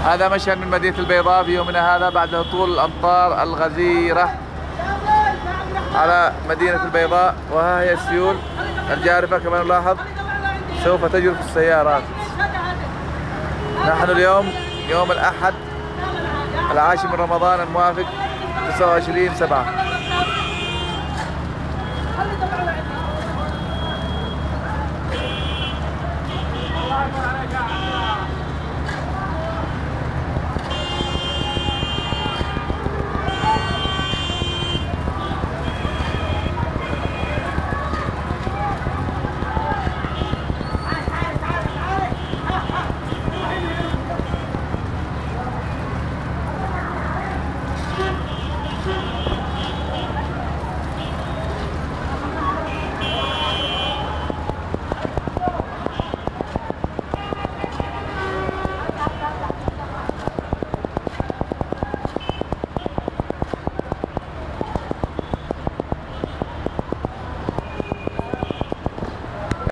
هذا مشهد من مدينة البيضاء في يومنا هذا بعد هطول الأمطار الغزيرة على مدينة البيضاء. وها هي السيول الجارفة كما نلاحظ سوف تجرف السيارات. نحن اليوم يوم الأحد 10 من رمضان الموافق 29/7.